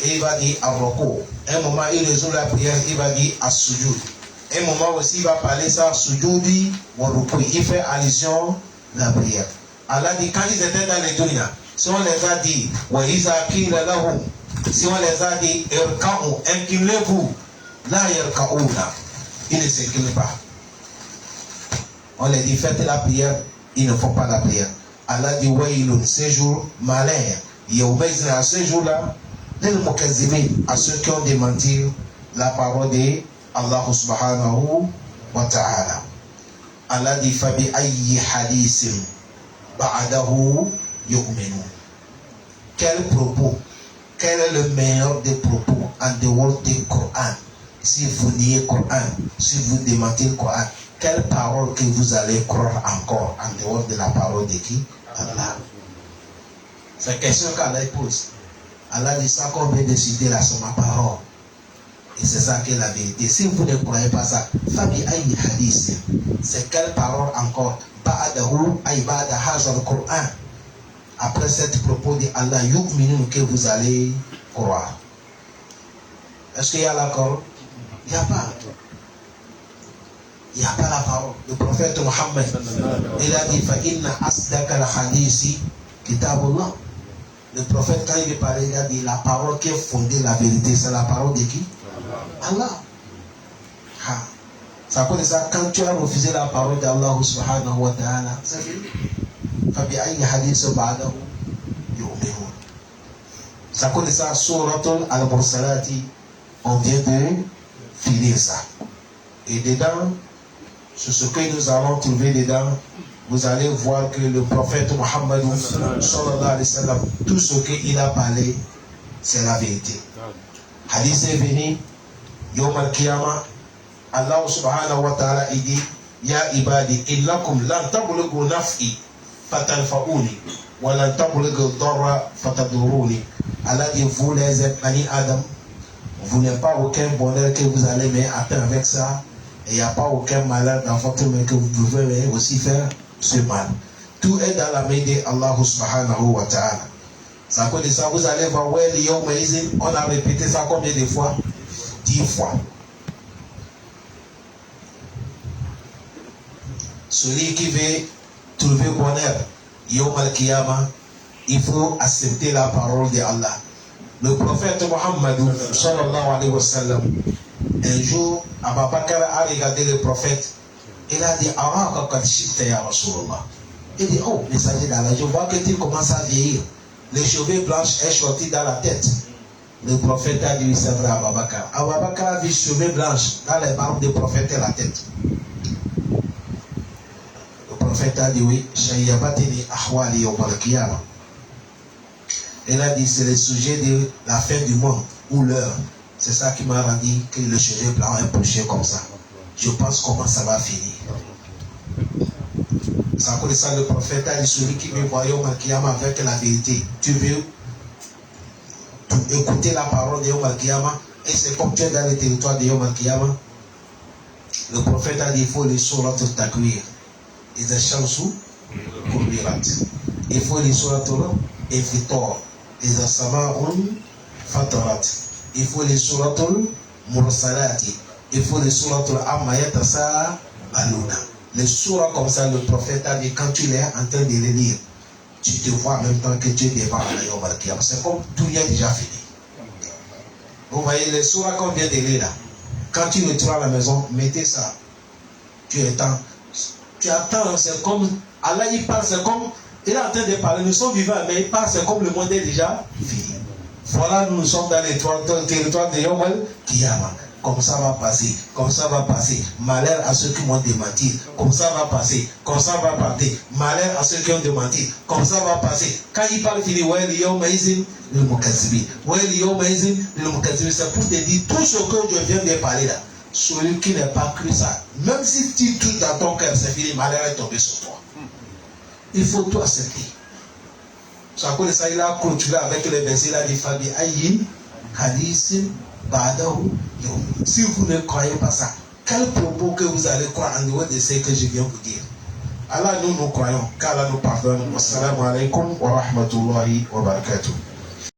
et il va dire ar-ruku'. Un moment il résume la prière, il va dire as-sujud. Un moment aussi il va parler ça sujudi wa ruku'. Il fait allusion à la prière. Allah dit quand ils étaient dans les dunya, si on les a dit, wa iza qila lahum, si on les a dit, irka'u, inclinez-vous, la yarka'una, ils ne s'inclinent pas. On les dit, faites la prière, ils ne font pas la prière. Allah dit, wailun, ce jour, malheur, yawma izin, à ce jour-là, lil mukazzibin, à ceux qui ont démenti la parole d'Allah subhanahu wa ta'ala. Allah dit, fabi ayyi hadithin ba'dahu yu'minu. Quel propos, quel est le meilleur des propos en dehors du Coran? Si vous niez le Coran, si vous démentez le Coran, quelle parole que vous allez croire encore en dehors de la parole de qui? Allah. C'est la question qu'Allah pose. Allah dit ça qu'on vient de citer là, c'est ma parole. Et c'est ça qui est la vérité. Si vous ne croyez pas ça, Fabi ayi hadith, c'est quelle parole encore? Ba'adahu ay ba'da hazal Coran. Après cette propos de Allah, yu'minun, que vous allez croire. Est-ce qu'il y a l'accord? Il n'y a pas. Il n'y a pas la parole. Le prophète Mohammed, il a dit, fa inna asdaqal hadithi kitabullah. Le prophète, quand il est parlé, il a dit la parole qui est fondée, la vérité, c'est la parole de qui? Allah. Ah. Ça cause de ça, quand tu as refusé la parole d'Allah subhanahu wa ta'ala, c'est fini. Ça cause de ça, Suratul al-Mursalati, on vient de finir ça. Et dedans, sur ce que nous allons trouver dedans, vous allez voir que le prophète Muhammad sallallahu alayhi wa sallam, tout ce qu'il a parlé, c'est la vérité. Hadith est venu, Yom al-Qiyamah, Allah subhanahu wa ta'ala il dit, Ya ibadi, illakum lan tablugu naf'i fatanfa'uni, wa lan tablugu darra fataduruni. Allah dit, vous les êtres, Bani Adam, vous n'avez pas aucun bonheur que vous allez mais atteindre avec ça, et il n'y a pas aucun malheur dans votre main que vous pouvez aussi faire ce mal. Tout est dans la main d'Allah subhanahu wa ta'ala. Ça cause de ça, vous allez voir, on a répété ça combien de fois? 10 fois. Celui qui veut trouver bonheur, Yom al-Qiyamah, il faut accepter la parole de Allah. Le prophète Muhammad sallallahu alayhi wa sallam, un jour, Abu Bakr a regardé le prophète. Il a dit, il dit, oh, messager d'Allah, je vois que tu commences à vieillir. Les cheveux blancs sont sortis dans la tête. Le prophète a dit, c'est vrai, Abu Bakr. Abu Bakr a vu les cheveux blancs dans les barbes du prophète et la tête. Le prophète a dit, oui, il a dit, c'est le sujet de la fin du monde ou l'heure. C'est ça qui m'a rendu que le cheveu blanc est poussé comme ça. Je pense comment ça va finir. Ça cause ça, le prophète a dit, celui qui me voit Yom al-Qiyamah avec la vérité, tu veux écouter la parole de Yom al-Qiyamah, et c'est comme tu es dans le territoire de Yom al-Qiyamah. Le prophète a dit, il faut les surat al-Takwir. Il faut les surat al-Infitor. Il faut les surat al-Mursalati. Il faut les surat al-Ammayat Aluna. Les surahs comme ça, le prophète a dit, quand tu es en train de les lire, tu te vois en même temps que tu es devant la Yom al-Qiyamah. C'est comme tout est déjà fini. Vous voyez les surahs qu'on vient de lire là. Quand tu le trouves à la maison, mettez ça. Tu attends, c'est comme Allah il parle, c'est comme il est en train de parler. Nous sommes vivants, mais il parle, c'est comme le monde est déjà fini. Voilà, nous sommes dans le territoire de Yom al-Qiyamah. Comme ça va passer, comme ça va passer. Malheur à ceux qui m'ont démenti. Comme ça va passer, comme ça va partir. Malheur à ceux qui ont démenti. Comme ça va passer. Quand il parle, il dit ouais, c'est pour te dire tout ce que je viens de parler là. Celui qui n'a pas cru ça, même si tu touches dans ton cœur, c'est fini, malheur est tombé sur toi. Il faut tout accepter. Ça cause ça, il a clôturé avec les versets là des Fabi Ayin, Hadith. Si vous ne croyez pas ça, quel propos que vous allez croire en dehors de ce que je viens vous dire? Allah, nous croyons, qu'Allah nous pardonne. Wassalamu alaikum wa rahmatullahi wa barakatuh.